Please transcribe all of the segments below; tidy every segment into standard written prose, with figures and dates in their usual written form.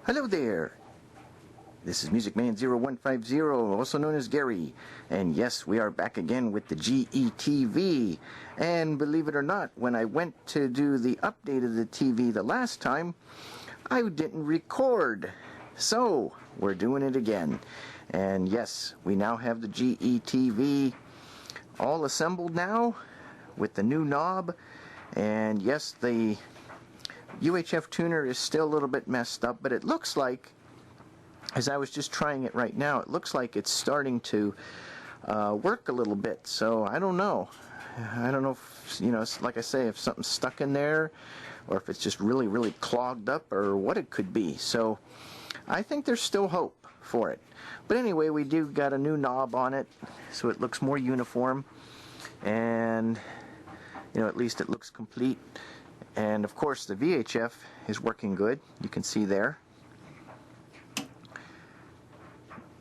Hello there. This is MusicMan0150, also known as Gary. And yes, we are back again with the GETV. And believe it or not, when I went to do the update of the TV the last time, I didn't record. So, we're doing it again. And yes, we now have the GETV all assembled now with the new knob. And yes, the UHF tuner is still a little bit messed up, but it looks like, as I was just trying it right now, it looks like it's starting to work a little bit. So I don't know. I don't know if, you know, like I say, if something's stuck in there or if it's just really, really clogged up or what it could be. So I think there's still hope for it. But anyway, we do got a new knob on it, so it looks more uniform. And, you know, at least it looks complete. And of course the VHF is working good. You can see there.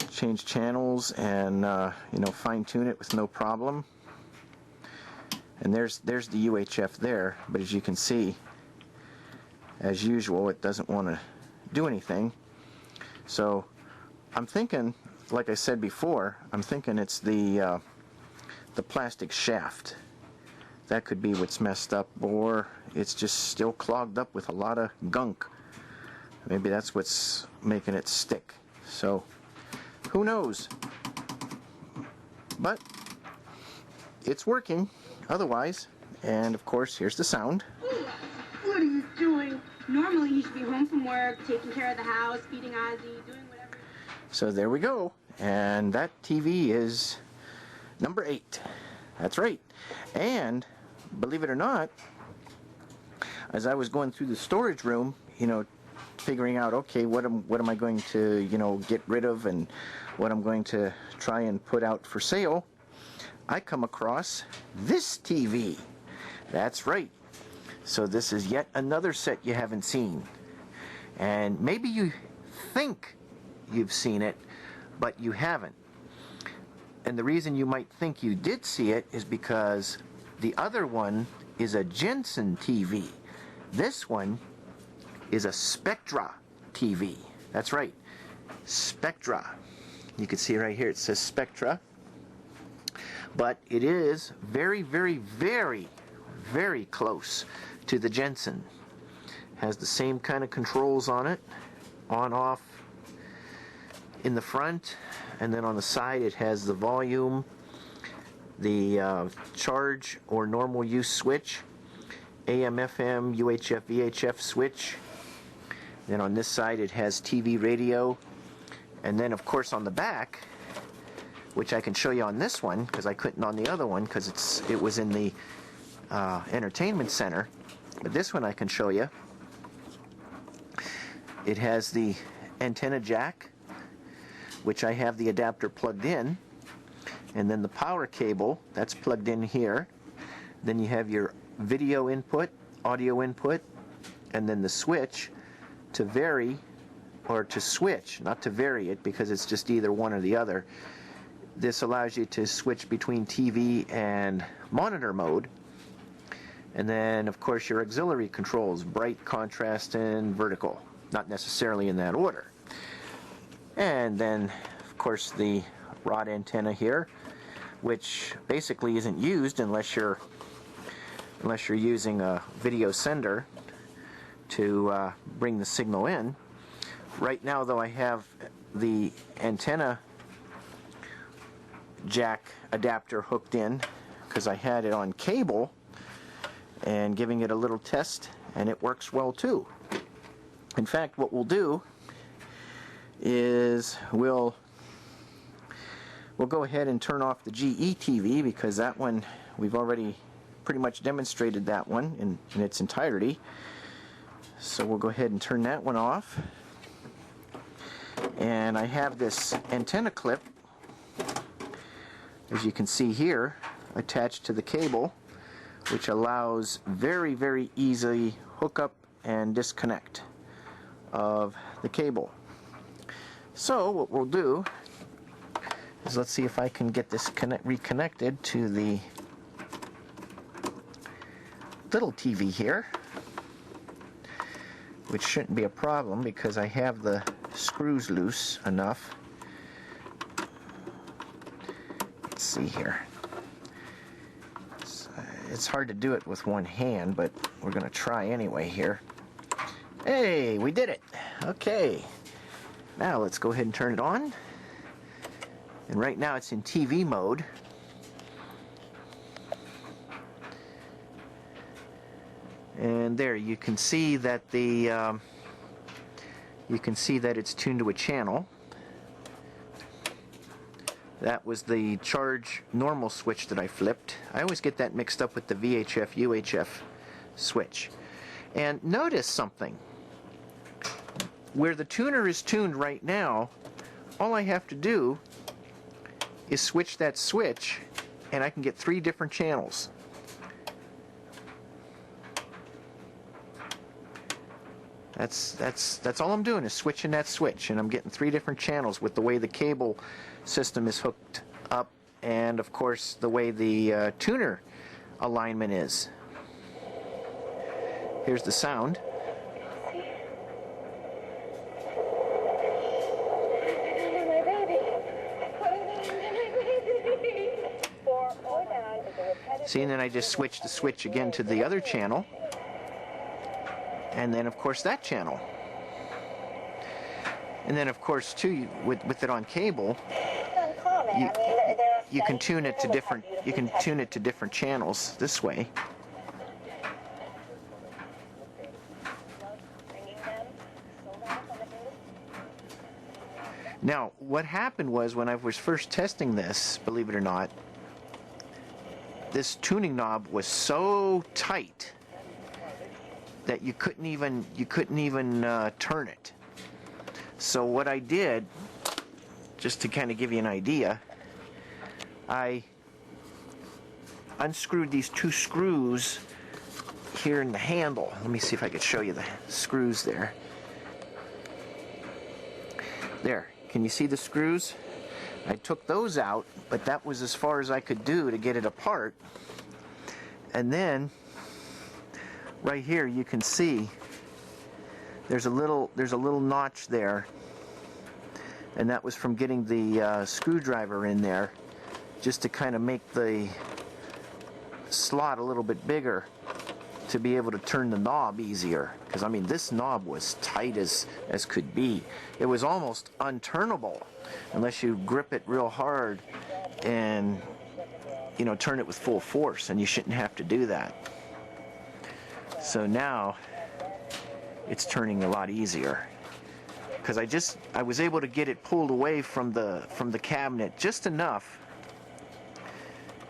Change channels and you know, fine tune it with no problem. And there's the UHF there, but as you can see, as usual, it doesn't want to do anything. So I'm thinking, like I said before, I'm thinking it's the plastic shaft. That could be what's messed up, or it's just still clogged up with a lot of gunk. Maybe that's what's making it stick. So who knows? But it's working otherwise. And of course, here's the sound. What are you doing? Normally you should be home from work, taking care of the house, feeding Ozzy, doing whatever. So there we go. And that TV is number 8. That's right. And believe it or not, as I was going through the storage room, you know, figuring out, okay, what am I going to, you know, get rid of and what I'm going to try and put out for sale, I come across this TV. That's right. So this is yet another set you haven't seen. And maybe you think you've seen it, but you haven't. And the reason you might think you did see it is because the other one is a Jenson TV. This one is a Spectra TV. That's right, Spectra. You can see right here it says Spectra. But it is very, very, very, very close to the Jenson. Has the same kind of controls on it, on, off, in the front, and then on the side it has the volume, the charge or normal use switch, AM, FM, UHF, VHF switch. Then on this side it has TV, radio, and then of course on the back, which I can show you on this one because I couldn't on the other one because it was in the entertainment center, but this one I can show you. It has the antenna jack, which I have the adapter plugged in, and then the power cable that's plugged in here. Then you have your video input, audio input, and then the switch to vary or to switch, not to vary it because it's just either one or the other. This allows you to switch between TV and monitor mode. And then of course your auxiliary controls, bright, contrast, and vertical, not necessarily in that order. And then of course the rod antenna here, which basically isn't used unless you're using a video sender to bring the signal in. Right now though, I have the antenna jack adapter hooked in because I had it on cable and giving it a little test, and it works well too. In fact, what we'll do is we'll go ahead and turn off the GETV because that one we've already pretty much demonstrated that one in its entirety. So we'll go ahead and turn that one off. And I have this antenna clip, as you can see here, attached to the cable, which allows very, very easy hookup and disconnect of the cable. So what we'll do is, let's see if I can get this reconnected to the little TV here. which shouldn't be a problem because I have the screws loose enough. Let's see here. It's hard to do it with one hand, but we're going to try anyway here. Hey, we did it. Okay. Now let's go ahead and turn it on. And right now it's in TV mode. And there you can see that it's tuned to a channel. That was the charge normal switch that I flipped. I always get that mixed up with the VHF UHF switch. And notice something. Where the tuner is tuned right now, all I have to do is switch that switch and I can get 3 different channels. That's all I'm doing is switching that switch, and I'm getting 3 different channels with the way the cable system is hooked up, and of course the way the tuner alignment is. Here's the sound. See, and then I just switch the switch again to the other channel. And then, of course, that channel. And then, of course, too, with it on cable, you can tune it to different. You can tune it to different channels this way. Now, what happened was when I was first testing this, believe it or not, this tuning knob was so tight that you couldn't even turn it. So what I did, just to kind of give you an idea, I unscrewed these 2 screws here in the handle. Let me see if I could show you the screws there. There, can you see the screws? I took those out, but that was as far as I could do to get it apart. And then right here you can see there's a little notch there, and that was from getting the screwdriver in there just to kind of make the slot a little bit bigger to be able to turn the knob easier, because I mean this knob was tight as could be. It was almost unturnable unless you grip it real hard and turn it with full force, and you shouldn't have to do that. So now it's turning a lot easier because I was able to get it pulled away from the cabinet just enough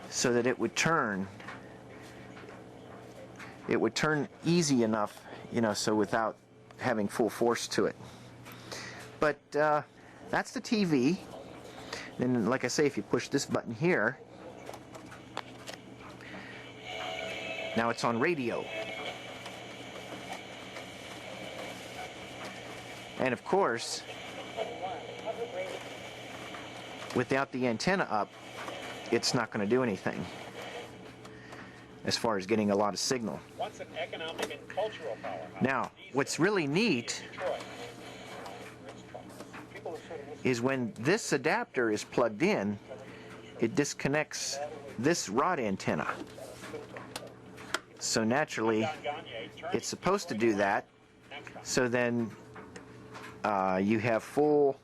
so that it would turn easy enough, so without having full force to it. But that's the TV. And like I say, if you push this button here, now it's on radio. And of course, without the antenna up, it's not going to do anything as far as getting a lot of signal. Once an economic and cultural powerhouse. Now, what's really neat is when this adapter is plugged in, it disconnects this rod antenna. So naturally, it's supposed to do that, so then you have full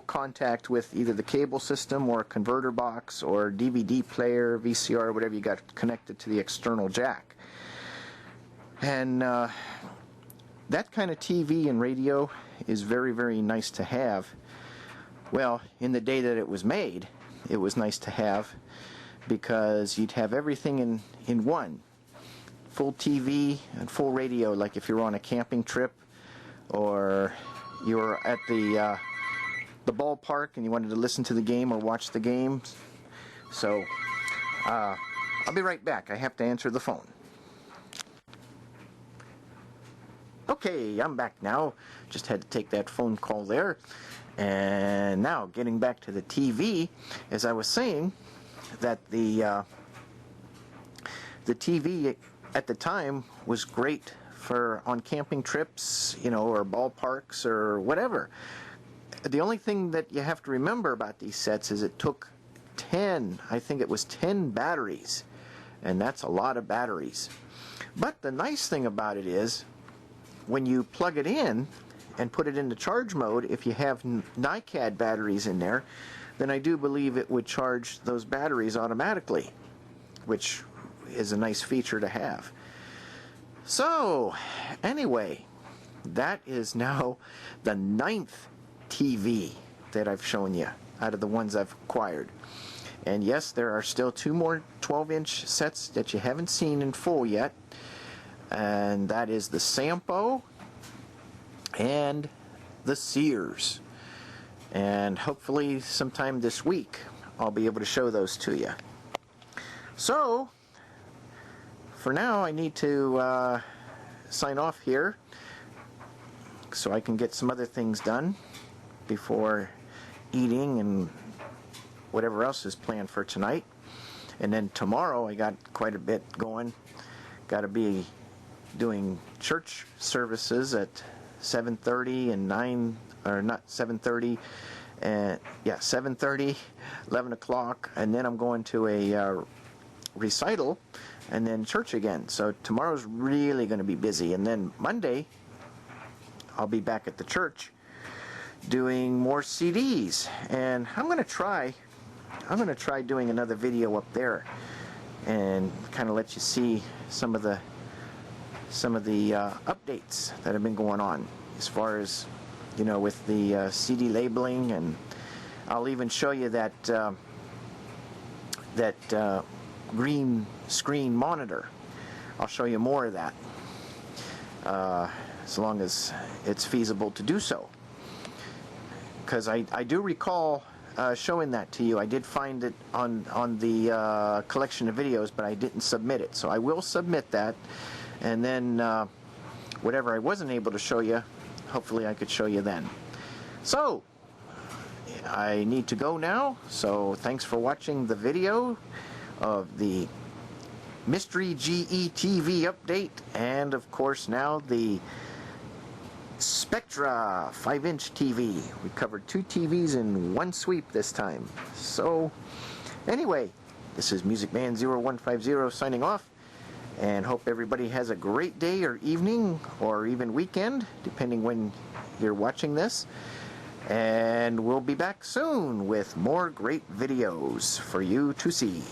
contact with either the cable system or a converter box or DVD player, VCR, whatever you got connected to the external jack. And that kind of TV and radio is very, very nice to have. Well, in the day that it was made, it was nice to have, because you'd have everything in one. Full TV and full radio, like if you're on a camping trip or you're at the ballpark and you wanted to listen to the game or watch the game. So I'll be right back. I have to answer the phone. Okay, I'm back now. Just had to take that phone call there. And now getting back to the TV, as I was saying, that the TV at the time was great for on camping trips, you know, or ballparks or whatever. The only thing that you have to remember about these sets is it took 10, I think it was 10 batteries, and that's a lot of batteries. But the nice thing about it is when you plug it in and put it into charge mode, if you have NiCad batteries in there, then I do believe it would charge those batteries automatically, which is a nice feature to have. So anyway, that is now the 9th TV that I've shown you out of the ones I've acquired. And yes, there are still 2 more 12-inch sets that you haven't seen in full yet, and that is the Sampo and the Sears. And hopefully sometime this week I'll be able to show those to you. So for now I need to sign off here so I can get some other things done before eating and whatever else is planned for tonight. And then tomorrow I got quite a bit going. Got to be doing church services at 7:30 and 9, or not 7:30, and yeah, 7:30, 11 o'clock, and then I'm going to a recital and then church again. So tomorrow's really going to be busy, and then Monday I'll be back at the church doing more CDs, and I'm going to try doing another video up there and kind of let you see some of the updates that have been going on as far as, you know, with the CD labeling, and I'll even show you that green screen monitor. I'll show you more of that as long as it's feasible to do so, because I do recall showing that to you. I did find it on the collection of videos, but I didn't submit it, so I will submit that, and then whatever I wasn't able to show you, hopefully I could show you then. So I need to go now, so thanks for watching the video of the Mystery GE TV update, and of course now the Spectra 5-inch TV. We covered 2 TVs in one sweep this time. So anyway, this is Music Man 0150 signing off, and hope everybody has a great day or evening or even weekend, depending when you're watching this. And we'll be back soon with more great videos for you to see.